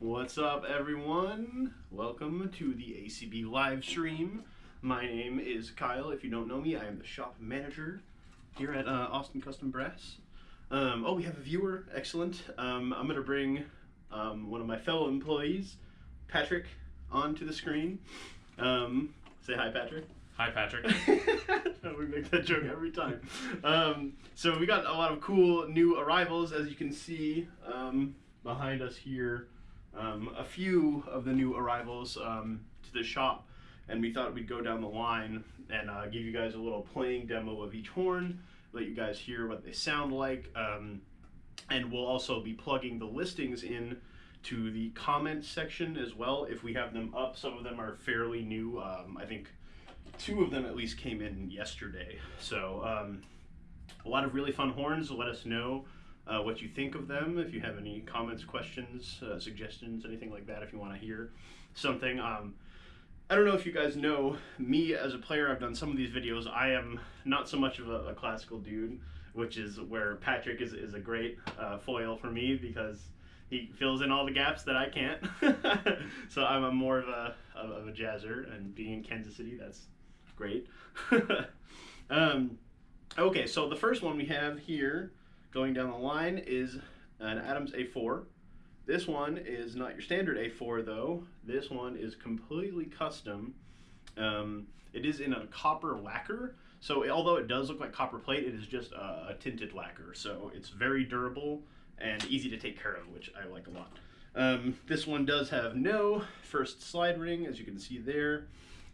What's up, everyone? Welcome to the ACB live stream. My name is Kyle. If you don't know me, I am the shop manager here at Austin Custom Brass. Oh, we have a viewer. Excellent. I'm going to bring one of my fellow employees, Patrick, onto the screen. Say hi, Patrick. Hi, Patrick. We make that joke every time. So we got a lot of cool new arrivals, as you can see behind us here. A few of the new arrivals to the shop, and we thought we'd go down the line and give you guys a little playing demo of each horn, let you guys hear what they sound like, and we'll also be plugging the listings in to the comment section as well if we have them up. Some of them are fairly new. I think two of them at least came in yesterday. So a lot of really fun horns. Let us know what you think of them. If you have any comments, questions, suggestions, anything like that, if you want to hear something. I don't know if you guys know me as a player. I've done some of these videos. I am not so much of a classical dude, which is where Patrick is a great foil for me because he fills in all the gaps that I can't. So I'm more of a jazzer, and being in Kansas City, that's great. Okay, so the first one we have here going down the line is an Adams A4. This one is not your standard A4 though. This one is completely custom. It is in a copper lacquer. So although it does look like copper plate, it is just a tinted lacquer. So it's very durable and easy to take care of, which I like a lot. This one does have no first slide ring, as you can see there.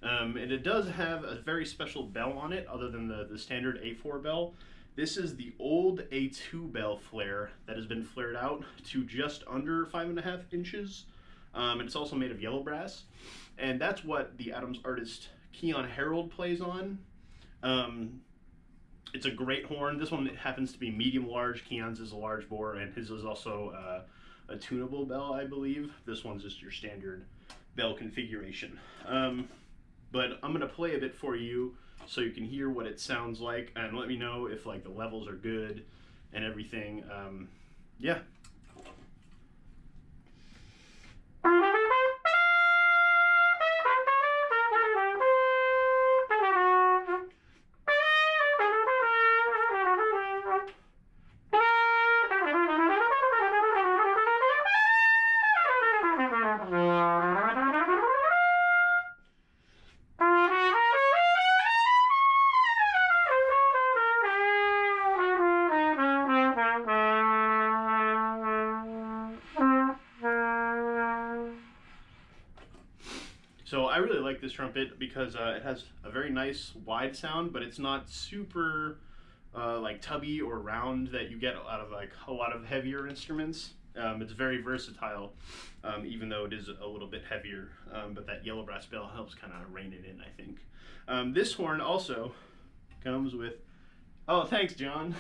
And it does have a very special bell on it, other than the standard A4 bell. This is the old A2 bell flare that has been flared out to just under 5.5 inches. And it's also made of yellow brass. And that's what the Adams artist Keon Harold plays on. It's a great horn. This one happens to be medium large. Keon's is a large bore, and his is also a tunable bell, I believe. This one's just your standard bell configuration. But I'm gonna play a bit for you so you can hear what it sounds like, and let me know if like the levels are good and everything. Yeah. So I really like this trumpet because it has a very nice wide sound, but it's not super like tubby or round that you get out of like a lot of heavier instruments. It's very versatile, even though it is a little bit heavier, but that yellow brass bell helps kind of rein it in, I think. This horn also comes with, oh, thanks, John.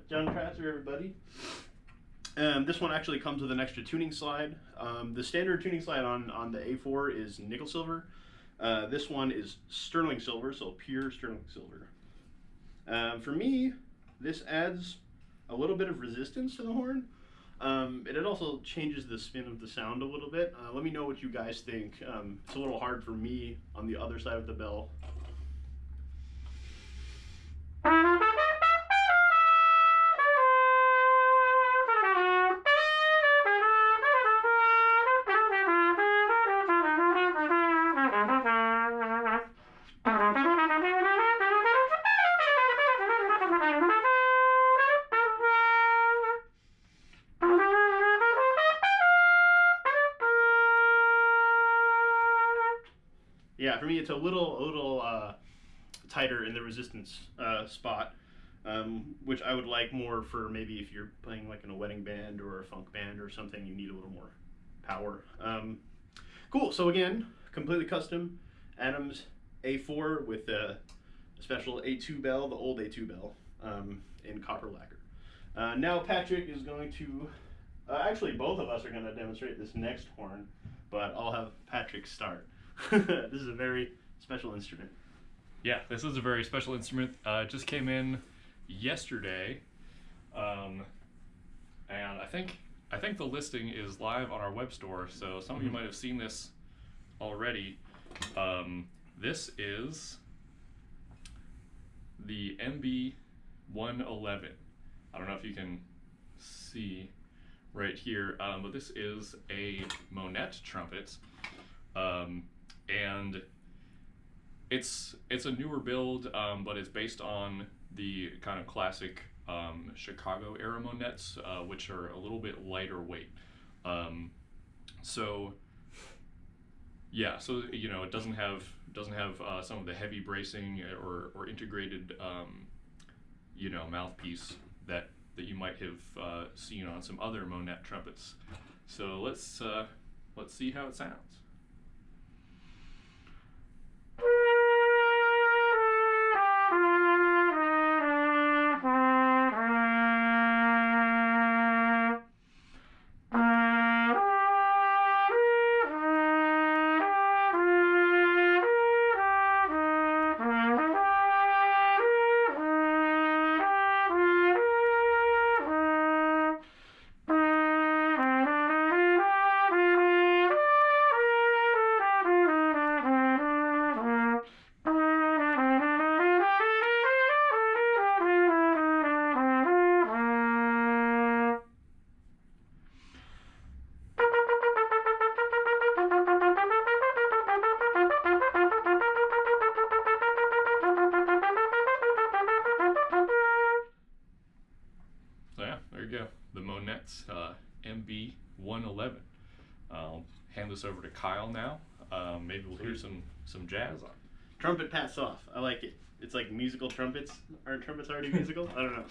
John Kratzer, everybody. This one actually comes with an extra tuning slide. The standard tuning slide on the A4 is nickel silver. This one is sterling silver, so pure sterling silver. For me, this adds a little bit of resistance to the horn. It also changes the spin of the sound a little bit. Let me know what you guys think. It's a little hard for me on the other side of the bell. Yeah, for me it's a little tighter in the resistance spot, which I would like more for maybe if you're playing like in a wedding band or a funk band or something, you need a little more power. Cool, so again, completely custom Adams A4 with a special A2 bell, the old A2 bell, in copper lacquer. Now Patrick is going to, actually both of us are going to demonstrate this next horn, but I'll have Patrick start. This is a very special instrument. Yeah, this is a very special instrument. It just came in yesterday, and I think I think the listing is live on our web store, so some of you might have seen this already. This is the MB-111. I don't know if you can see right here, but this is a Monette trumpet, and it's a newer build, but it's based on the kind of classic Chicago era Monettes, which are a little bit lighter weight. So yeah, so you know, it doesn't have some of the heavy bracing or integrated you know, mouthpiece that you might have seen on some other Monette trumpets. So let's see how it sounds. So yeah, there you go, the Monette's MB-111. I'll hand this over to Kyle now. Maybe we'll hear some jazz on. Trumpet pass off. I like it. It's like musical trumpets. Aren't trumpets already musical? I don't know.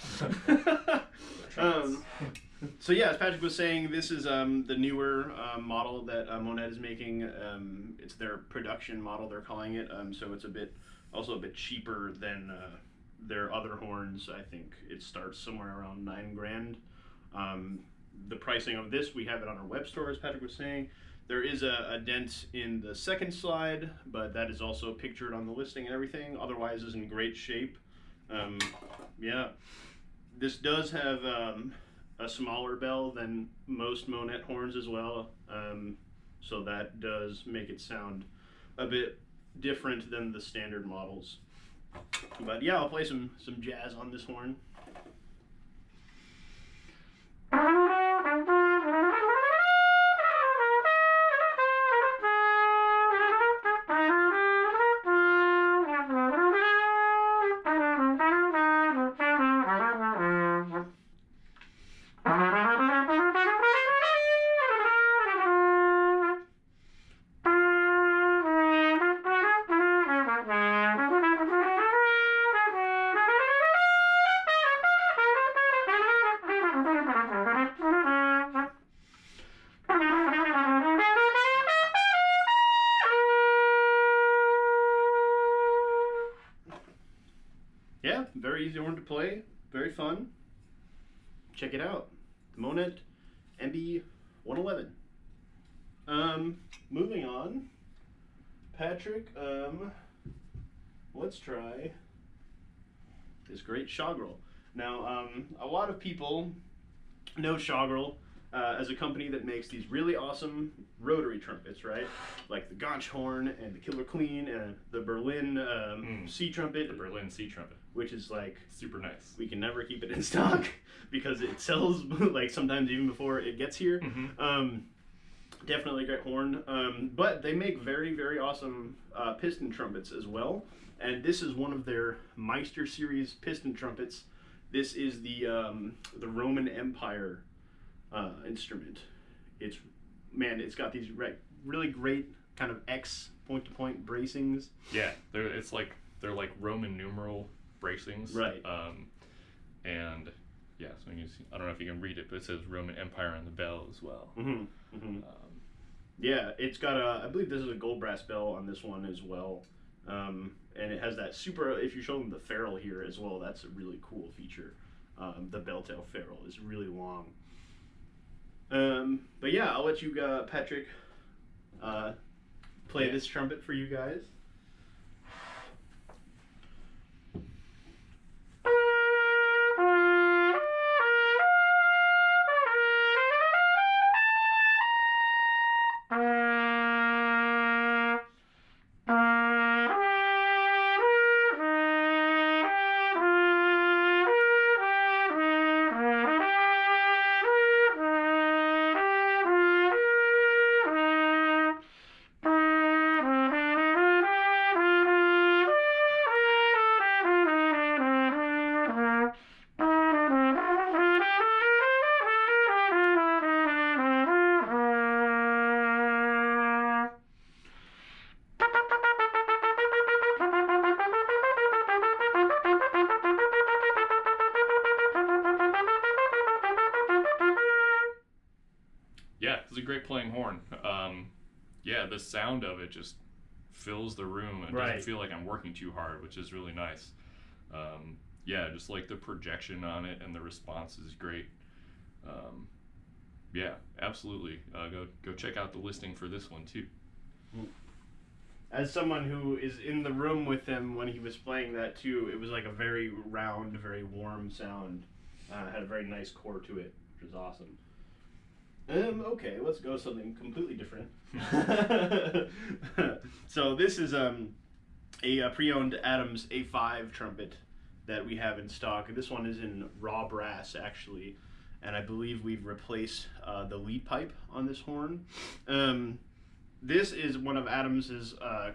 So yeah, as Patrick was saying, this is the newer model that Monette is making. It's their production model, they're calling it. So it's also a bit cheaper than their other horns. I think it starts somewhere around $9,000. The pricing of this, we have it on our web store, as Patrick was saying. There is a dent in the second slide, but that is also pictured on the listing and everything. Otherwise, is in great shape. Yeah, this does have a smaller bell than most Monette horns as well, so that does make it sound a bit different than the standard models. But yeah, I'll play some jazz on this horn. Yeah, very easy horn to play, very fun. Check it out, the Monette MB-111. Moving on, Patrick, let's try this great Schagerl. Now, a lot of people know Schagerl as a company that makes these really awesome rotary trumpets, right? Like the Ganch horn and the Killer Clean and the Berlin C trumpet. The Berlin C trumpet, which is like super nice. We can never keep it in stock because it sells like sometimes even before it gets here. Definitely a great horn. But they make very, very awesome piston trumpets as well. And this is one of their Meister series piston trumpets. This is the Roman Empire instrument. It's got these really great kind of X point-to-point bracings. Yeah, they're like Roman numeral bracings. Right. And yeah, so you see, I don't know if you can read it, but it says Roman Empire on the bell as well. Yeah, it's got I believe this is a gold brass bell on this one as well. And it has that super, if you show them the ferrule here as well, that's a really cool feature. The bell tail ferrule is really long. But yeah, I'll let you, Patrick, play this trumpet for you guys. a great playing horn. Yeah, the sound of it just fills the room and Right. doesn't feel like I'm working too hard, which is really nice. Yeah, just like the projection on it and the response is great. Yeah, absolutely. Go check out the listing for this one too. As someone who is in the room with him when he was playing that too, it was like a very round, very warm sound. Had a very nice core to it, which was awesome. Okay, let's go something completely different. So this is a pre-owned Adams A5 trumpet that we have in stock. This one is in raw brass, actually, and I believe we've replaced the lead pipe on this horn. This is one of Adams's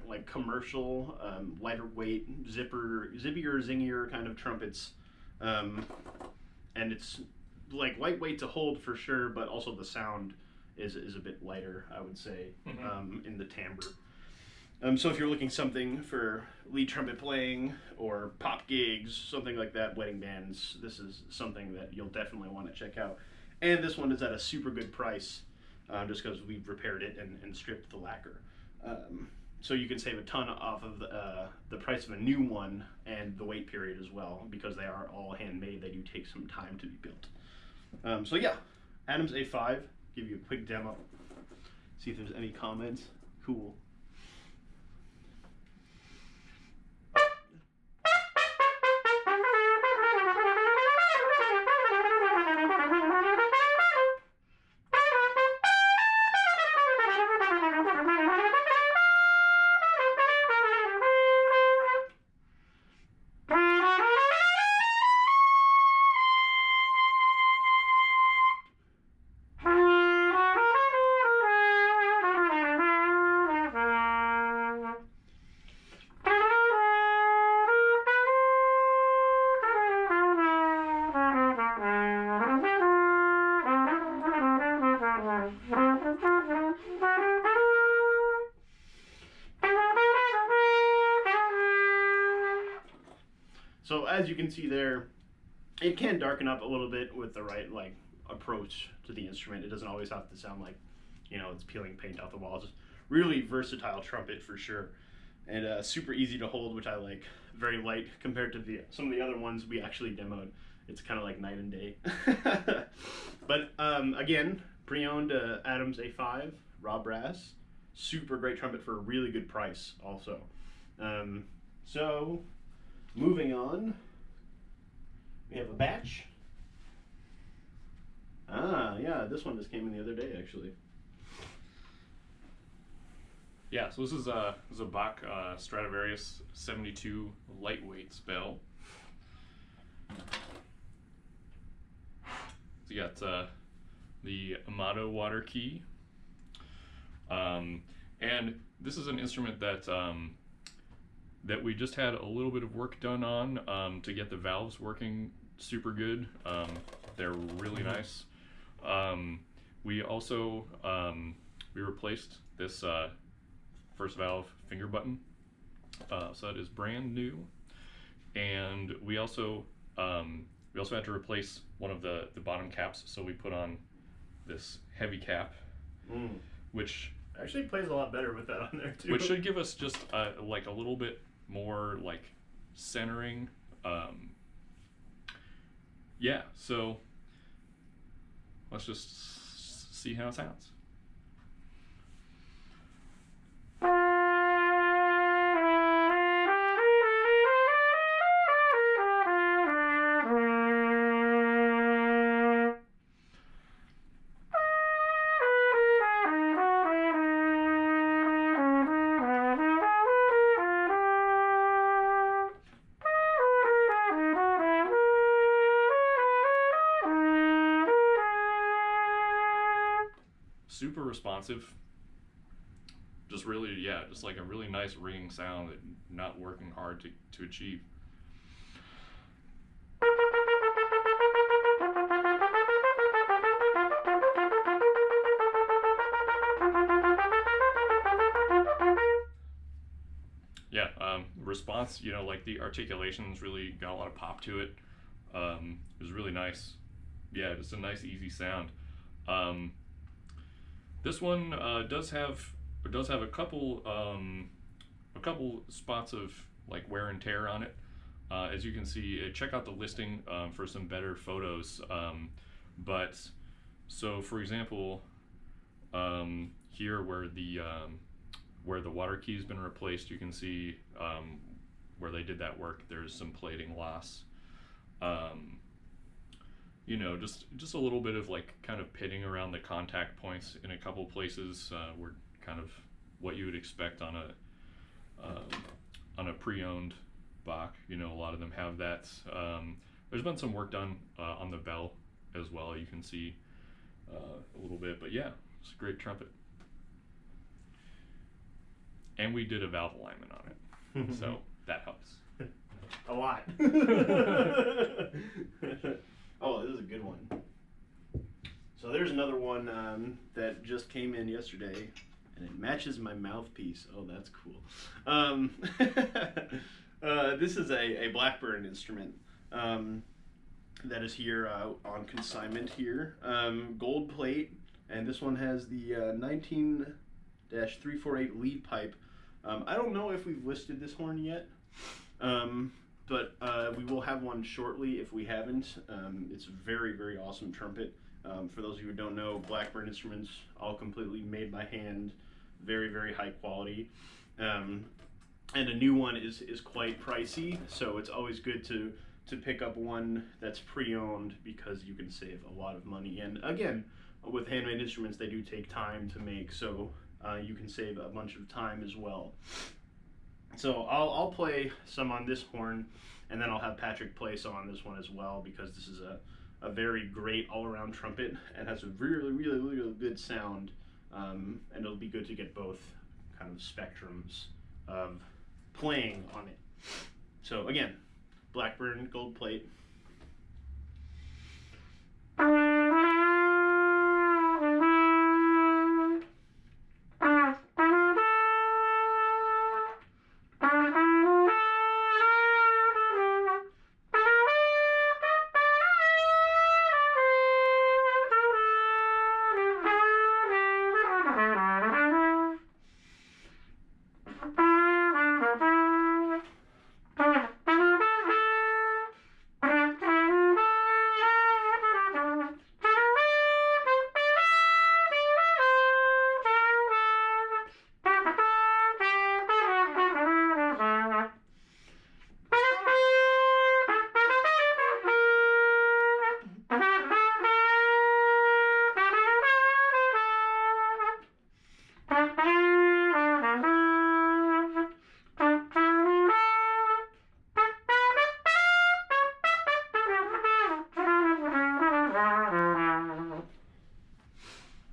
like commercial, lighter weight, zippier, zingier kind of trumpets, and it's like lightweight to hold for sure, but also the sound is a bit lighter, I would say, in the timbre. So if you're looking something for lead trumpet playing or pop gigs, something like that, wedding bands, this is something that you'll definitely want to check out. And this one is at a super good price, just because we've repaired it and stripped the lacquer. So you can save a ton off of the price of a new one and the wait period as well, because they are all handmade. They do take some time to be built. So yeah, Adams A5, give you a quick demo, see if there's any comments. Cool. So as you can see there, it can darken up a little bit with the right like approach to the instrument. It doesn't always have to sound like, you know, it's peeling paint off the walls. It's really versatile trumpet for sure, and super easy to hold, which I like. Very light compared to some of the other ones we actually demoed. It's kind of like night and day. But again, pre-owned Adams A5 raw brass, super great trumpet for a really good price also. So moving on, we have a batch. Yeah, this one just came in the other day, actually. Yeah, so this is a Bach Stradivarius 72 lightweight spell. So you got the Amato water key, and this is an instrument that that we just had a little bit of work done on to get the valves working super good. They're really nice. We also we replaced this first valve finger button, so that is brand new. And we also had to replace one of the bottom caps, so we put on this heavy cap, which Actually plays a lot better with that on there too. which should give us just like a little bit more like centering. Yeah, so let's just see how it sounds. Super responsive. Just really, yeah, just like a really nice ringing sound that not working hard to achieve. Yeah, response, you know, like the articulations really got a lot of pop to it. It was really nice. Yeah, just a nice, easy sound. This one does have a couple spots of like wear and tear on it. As you can see, check out the listing for some better photos. But so, for example, here where the water key's been replaced, you can see where they did that work. There's some plating loss. You know, just a little bit of like kind of pitting around the contact points in a couple places were kind of what you would expect on a pre-owned Bach. You know, a lot of them have that. There's been some work done on the bell as well. You can see a little bit, but yeah, it's a great trumpet. And we did a valve alignment on it, so that helps. A lot. Oh, this is a good one. So there's another one that just came in yesterday, and it matches my mouthpiece. Oh, that's cool. This is a Blackburn instrument that is here on consignment here. Gold plate, and this one has the 19-348 lead pipe. I don't know if we've listed this horn yet. But we will have one shortly if we haven't. It's a very, very awesome trumpet. For those of you who don't know, Blackburn instruments, all completely made by hand, very, very high quality. And a new one is quite pricey, so it's always good to pick up one that's pre-owned because you can save a lot of money. And again, with handmade instruments, they do take time to make, so you can save a bunch of time as well. So I'll play some on this horn, and then I'll have Patrick play some on this one as well, because this is a very great all-around trumpet and has a really, really, really good sound, and it'll be good to get both kind of spectrums of playing on it. So again, Blackburn gold plate.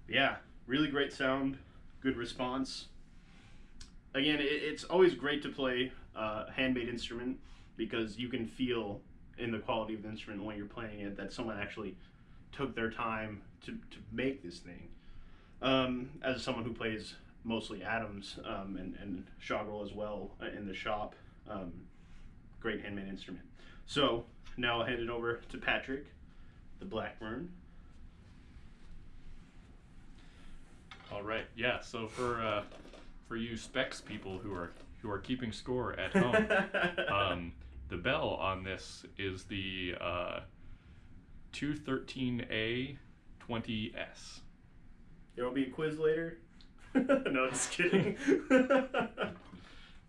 Yeah, really great sound, good response. Again, it's always great to play a handmade instrument because you can feel in the quality of the instrument when you're playing it that someone actually took their time to make this thing. As someone who plays mostly Adams and Schagerl as well in the shop, great handmade instrument. So now I'll hand it over to Patrick, the Blackburn. All right, yeah. So for you specs people who are keeping score at home, the bell on this is the 213A 20S. There will be a quiz later. No, just kidding.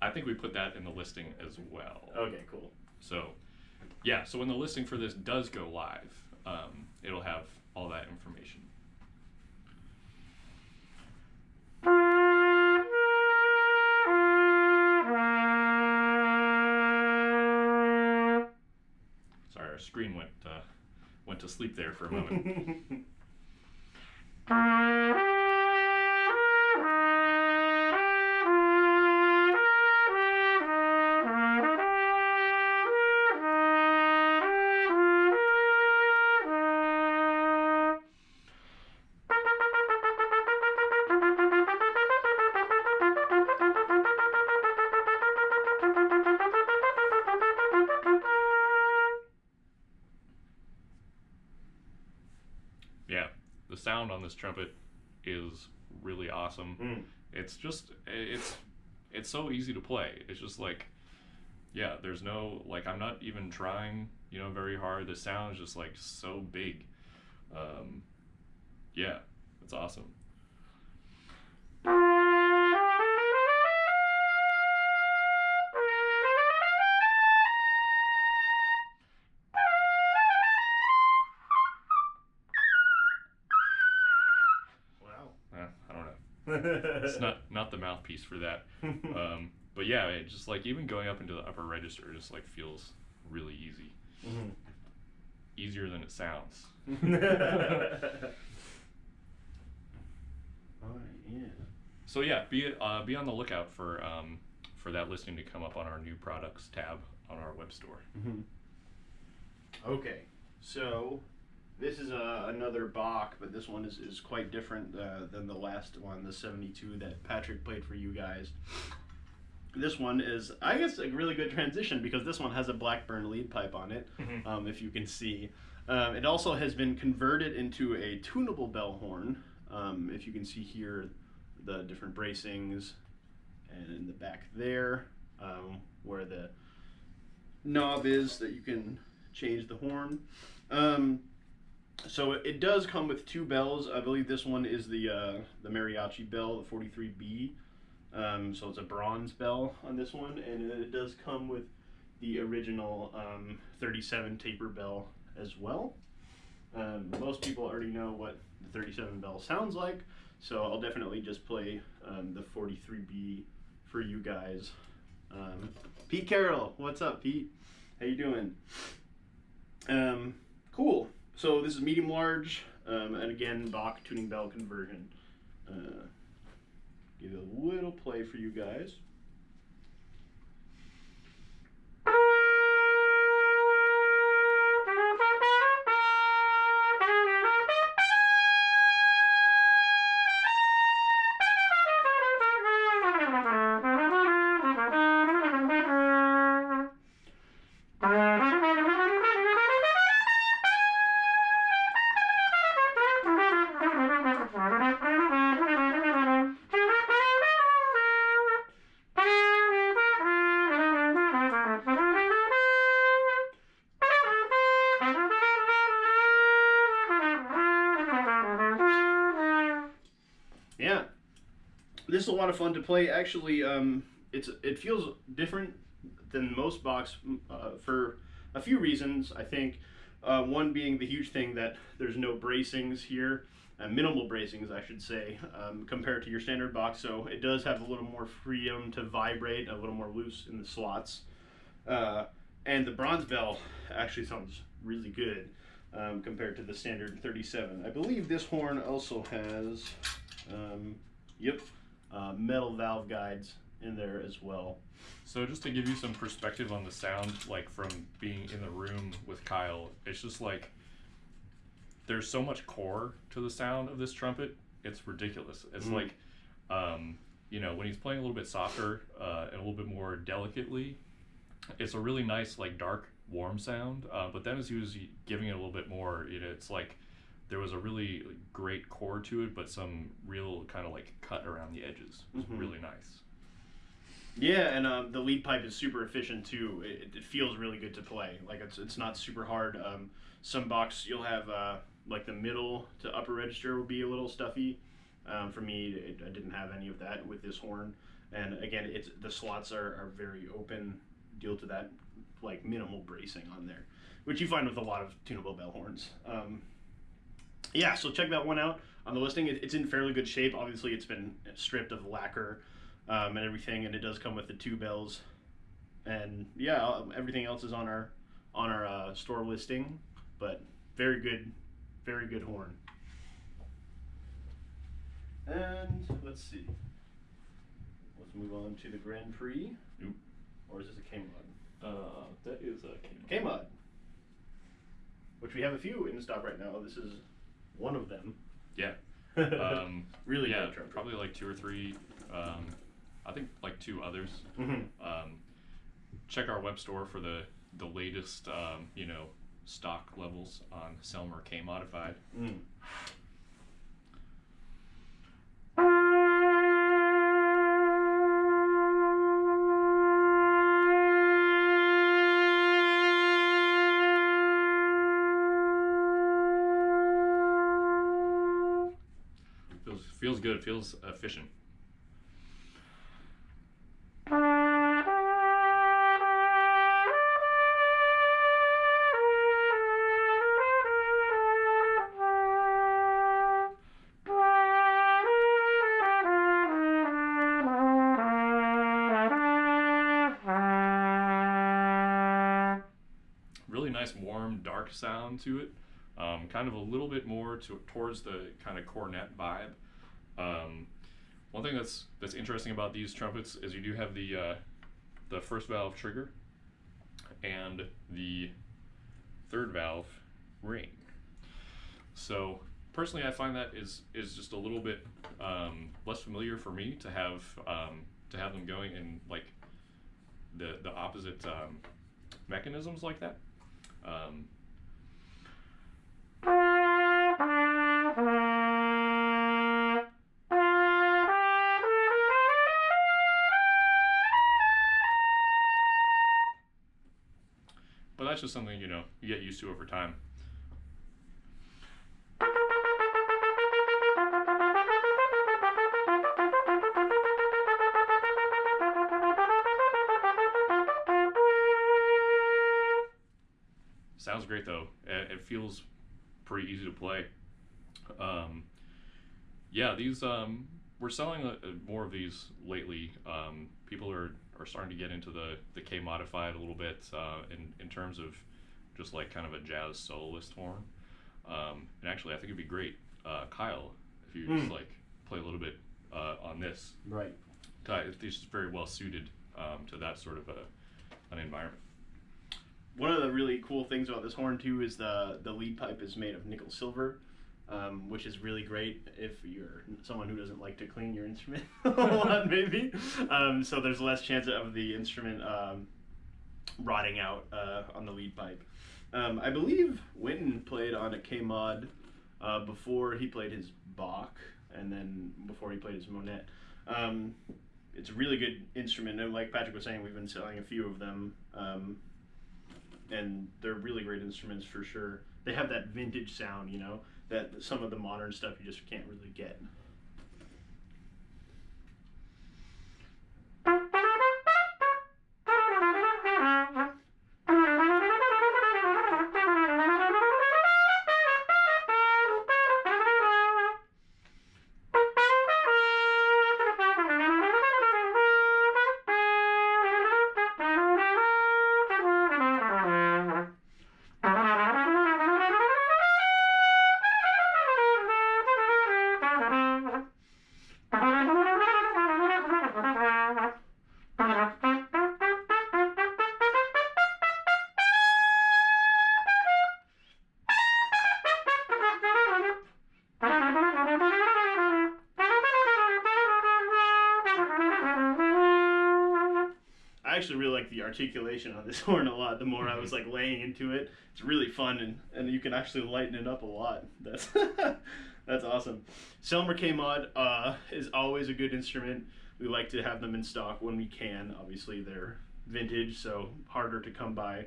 I think we put that in the listing as well. Okay, cool. So, yeah. So when the listing for this does go live, it'll have all that information. Sorry, our screen went to sleep there for a moment. Yeah, the sound on this trumpet is really awesome. It's just it's so easy to play. It's just like, yeah, there's no, like, I'm not even trying, you know, very hard. The sound is just like so big. Yeah, it's awesome. I don't know. It's not the mouthpiece for that. But yeah, it just like even going up into the upper register just like feels really easy. Easier than it sounds. Yeah. So yeah, be on the lookout for that listing to come up on our new products tab on our web store. Okay, so this is another Bach, but this one is quite different than the last one, the 72 that Patrick played for you guys. This one is, I guess, a really good transition because this one has a Blackburn lead pipe on it, if you can see. It also has been converted into a tunable bell horn. If you can see here, the different bracings, and in the back there, where the knob is that you can change the horn. So it does come with two bells. I believe this one is the mariachi bell, the 43B. So it's a bronze bell on this one, and it does come with the original 37 taper bell as well. Most people already know what the 37 bell sounds like, so I'll definitely just play the 43B for you guys. Pete Carroll, what's up, Pete? How you doing? Cool. So this is medium large, and again, Bach tuning bell conversion. Give it a little play for you guys. Yeah, this is a lot of fun to play. Actually, it feels different than most Bachs for a few reasons. I think one being the huge thing that there's no bracings here, minimal bracings, I should say, compared to your standard Bach. So it does have a little more freedom to vibrate, a little more loose in the slots. And the bronze bell actually sounds really good compared to the standard 37. I believe this horn also has metal valve guides in there as well. So just to give you some perspective on the sound, like from being in the room with Kyle, it's just like there's so much core to the sound of this trumpet. It's ridiculous. It's like, you know, when he's playing a little bit softer and a little bit more delicately, it's a really nice, like, dark, warm sound. But then as he was giving it a little bit more, it's like there was a really great core to it, but some real kind of like cut around the edges. It was really nice. Yeah, and the lead pipe is super efficient too. It feels really good to play. Like it's not super hard. Some Bachs you'll have like the middle to upper register will be a little stuffy. For me, I didn't have any of that with this horn. And again, the slots are very open. Deal to that, like minimal bracing on there, which you find with a lot of tunable bell horns. Yeah, so check that one out on the listing. It's in fairly good shape. Obviously, it's been stripped of lacquer and everything, and it does come with the two bells. And yeah, everything else is on our store listing. But very good horn. And let's see. Let's move on to the Grand Prix. Oop. Or is this a K-Mod? That is a K-Mod. Which we have a few in stock right now. This is one of them. Yeah. Really yeah, good trumpet. probably like 2 or 3. I think like 2 others. Check our web store for the latest, stock levels on Selmer K-Modified. feels good. It feels efficient. Really nice, warm, dark sound to it. Kind of a little bit more towards the kind of cornet vibe. One thing that's interesting about these trumpets is you do have the first valve trigger and the third valve ring. So personally, I find that is just a little bit less familiar for me to have them going in like the opposite mechanisms like that. But that's just something, you get used to over time. Sounds great though. It feels pretty easy to play. Yeah, these we're selling more of these lately. People are starting to get into the K-Modified a little bit in terms of just like kind of a jazz soloist horn. And actually, I think it'd be great, Kyle, if you just like play a little bit on this. Right. This is very well suited to that sort of an environment. One of the really cool things about this horn too is the lead pipe is made of nickel silver, which is really great if you're someone who doesn't like to clean your instrument a lot, maybe. So there's less chance of the instrument rotting out on the lead pipe. I believe Winton played on a K-Mod before he played his Bach, and then before he played his Monette. It's a really good instrument, and like Patrick was saying, we've been selling a few of them. And they're really great instruments for sure. They have that vintage sound, that some of the modern stuff you just can't really get. I actually really like the articulation on this horn a lot. The more I was like laying into it, it's really fun, and you can actually lighten it up a lot. That's that's awesome. Selmer K-Mod is always a good instrument. We like to have them in stock when we can. Obviously, they're vintage, so harder to come by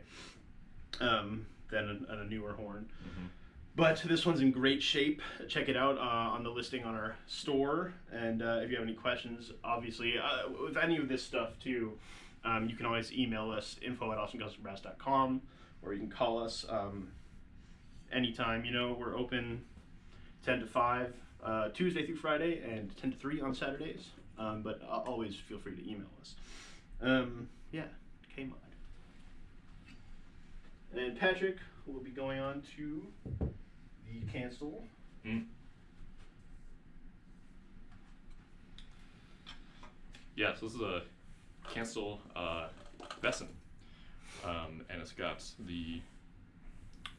than a newer horn. But this one's in great shape. Check it out on the listing on our store. And if you have any questions, obviously, with any of this stuff too, you can always email us, info@awesomecustombrass.com, or you can call us anytime. We're open 10 to 5 Tuesday through Friday, and 10 to 3 on Saturdays. But always feel free to email us. Yeah, K-Mod. And Patrick will be going on to the Kanstul. Yeah, so this is a Kanstul Besson, and it's got the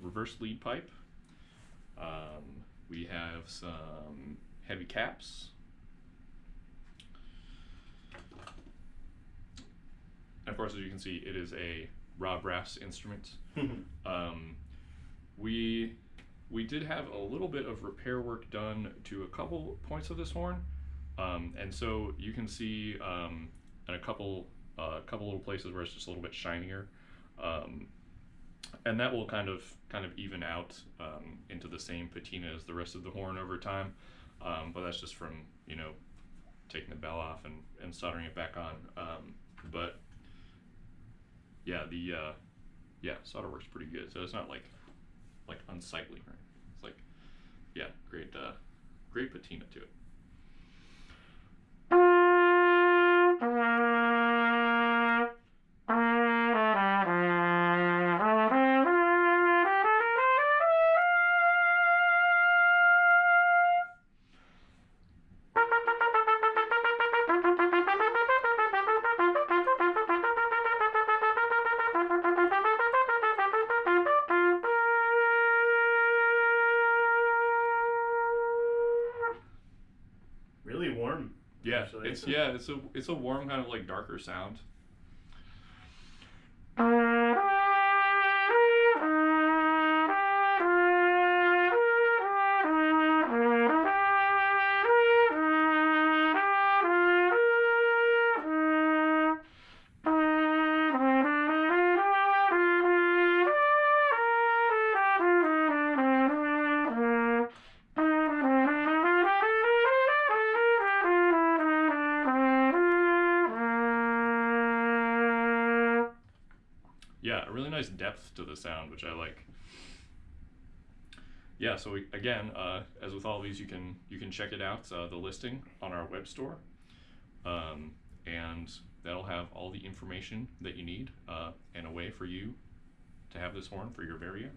reverse lead pipe. We have some heavy caps. And of course, as you can see, it is a raw brass instrument. We did have a little bit of repair work done to a couple points of this horn, and so you can see in a couple little places where it's just a little bit shinier, and that will kind of even out into the same patina as the rest of the horn over time. but that's just from, you know, taking the bell off and soldering it back on. But yeah, the solder works pretty good. So it's not like unsightly, right? It's like, yeah, great patina to it. Really warm. Yeah, Actually. it's a warm kind of like darker sound. Yeah, a really nice depth to the sound, which I like. Yeah, so again, as with all these, you can check it out, the listing on our web store, and that'll have all the information that you need, and a way for you to have this horn for your very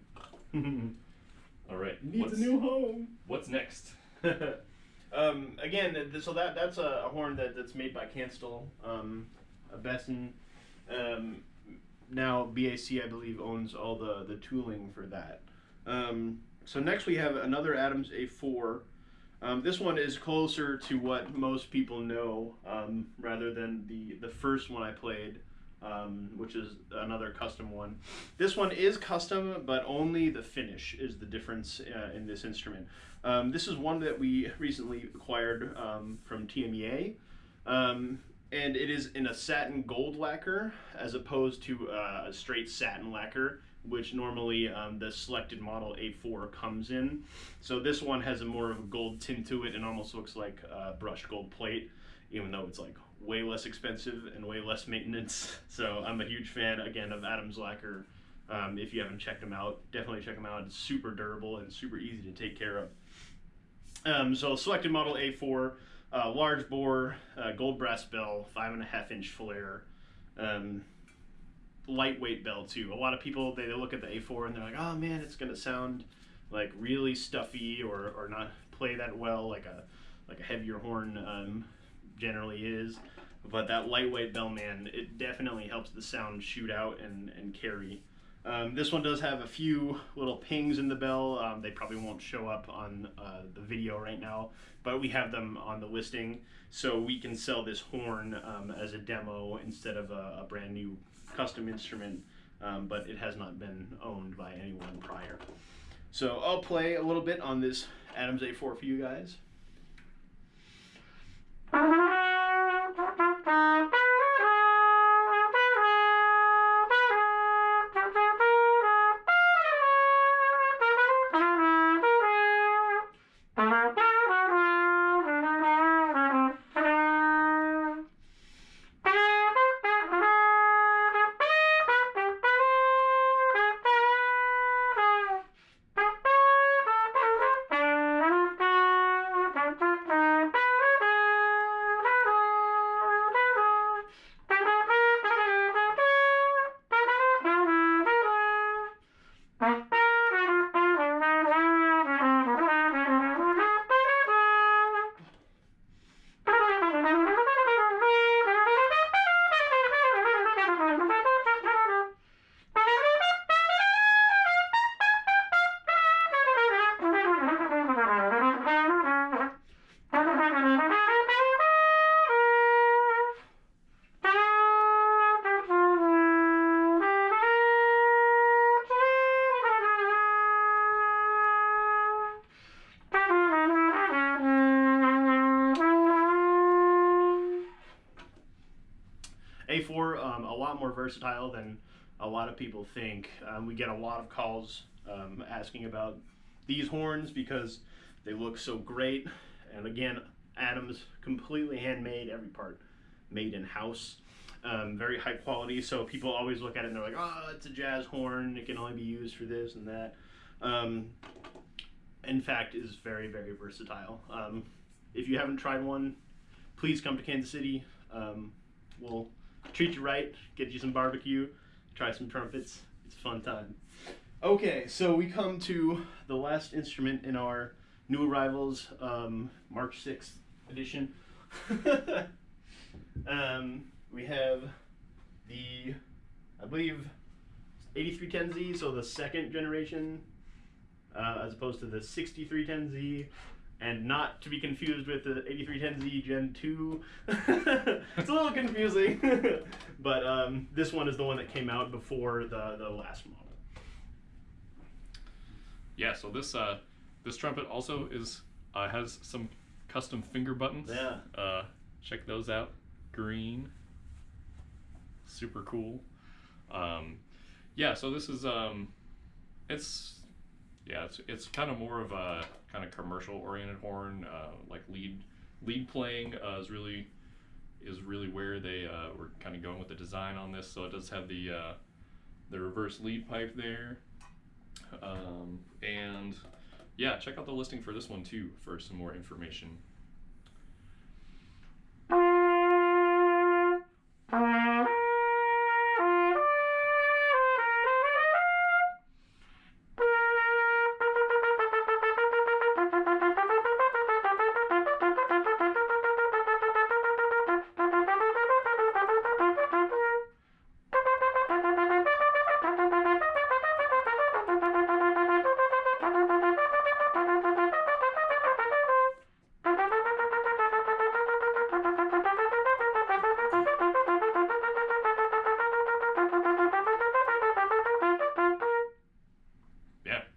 own. All right, Needs a new home. What's next? Again, so that's a horn that's made by Kanstul Besson. Now BAC, I believe, owns all the tooling for that. So next we have another Adams A4. This one is closer to what most people know, rather than the first one I played, which is another custom one. This one is custom, but only the finish is the difference in this instrument. This is one that we recently acquired from TMEA. And it is in a satin gold lacquer as opposed to a straight satin lacquer, which normally the selected model A4 comes in. So this one has a more of a gold tint to it and almost looks like brushed gold plate, even though it's like way less expensive and way less maintenance. So I'm a huge fan, again, of Adams lacquer. If you haven't checked them out, definitely check them out. It's super durable and super easy to take care of. So selected model A4. Large bore, gold brass bell, 5.5-inch flare, lightweight bell too. A lot of people, they look at the A4 and they're like, oh man, it's gonna sound like really stuffy or not play that well like a heavier horn generally is. But that lightweight bell, man, it definitely helps the sound shoot out and carry. This one does have a few little pings in the bell. They probably won't show up on the video right now, but we have them on the listing, so we can sell this horn as a demo instead of a brand new custom instrument, but it has not been owned by anyone prior. So I'll play a little bit on this Adams A4 for you guys. A4, a lot more versatile than a lot of people think. We get a lot of calls asking about these horns because they look so great And again, Adams, completely handmade, every part made in-house. Very high quality, so people always look at it and they're like, oh, it's a jazz horn, it can only be used for this and that. In fact, is very, very versatile. If you haven't tried one, please come to Kansas City. We'll treat you right, get you some barbecue, try some trumpets. It's a fun time. Okay, so we come to the last instrument in our New Arrivals March 6th edition. We have the, I believe, 8310Z, so the second generation, as opposed to the 6310Z, and not to be confused with the 8310Z Gen 2. It's a little confusing, but this one is the one that came out before the last model. Yeah, so this trumpet also has some custom finger buttons. Yeah. Check those out. Green. Super cool. Yeah, so this is it's kind of more of a kind of commercial oriented horn. Like lead playing is really where they were kind of going with the design on this. So it does have the reverse lead pipe there. And yeah, check out the listing for this one too for some more information.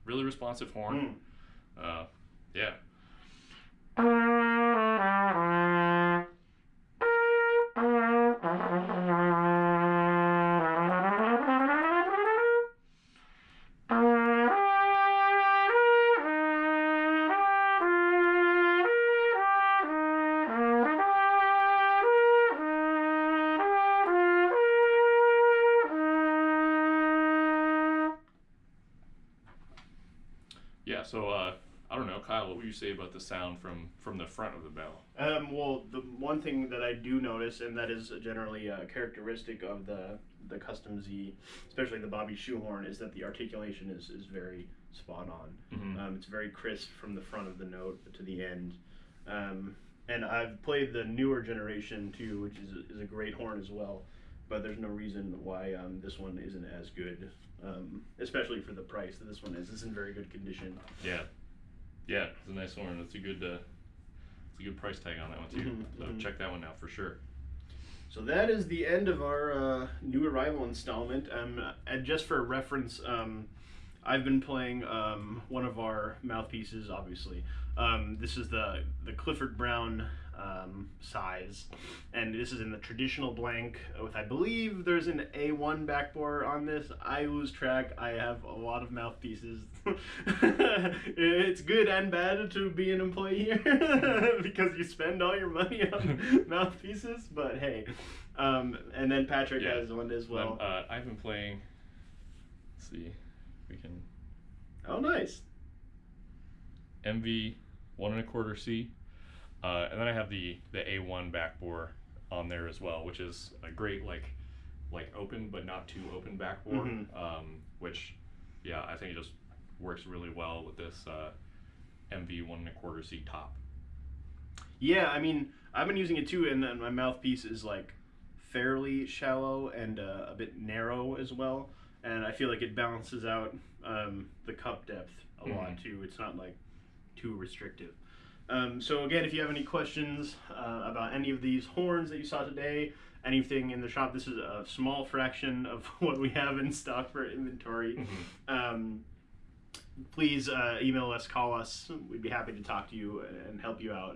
Really responsive horn. Yeah. Yeah, so I don't know, Kyle, what would you say about the sound from the front of the bell? Well, the one thing that I do notice, and that is generally a characteristic of the Custom Z, especially the Bobby shoehorn, is that the articulation is very spot on. Mm-hmm. It's very crisp from the front of the note to the end. And I've played the newer generation too, which is a great horn as well. But there's no reason why this one isn't as good, especially for the price that this one is. It's in very good condition. Yeah, it's a nice horn. It's a good price tag on that one too. So check that one out for sure. So that is the end of our New Arrival installment. And just for reference, I've been playing one of our mouthpieces, obviously. This is the Clifford Brown size, and this is in the traditional blank with, I believe there's an A1 backbore on this. I lose track. I have a lot of mouthpieces. It's good and bad to be an employee here because you spend all your money on mouthpieces, but hey. And then Patrick has one as well. I've been playing, let's see, we can. Oh, nice. MV-1.25C. And then I have the A1 backbore on there as well, which is a great like open but not too open backbore, which I think it just works really well with this MV-1.25C top. Yeah, I mean, I've been using it too, and then my mouthpiece is like fairly shallow and a bit narrow as well, and I feel like it balances out the cup depth a lot too. It's not like too restrictive. So again, if you have any questions about any of these horns that you saw today, anything in the shop, this is a small fraction of what we have in stock for inventory. Please email us, call us. We'd be happy to talk to you and help you out.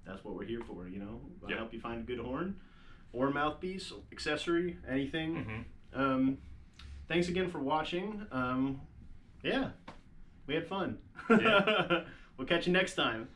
That's what we're here for, you know. Help you find a good horn or mouthpiece, accessory, anything. Thanks again for watching. We had fun. We'll catch you next time.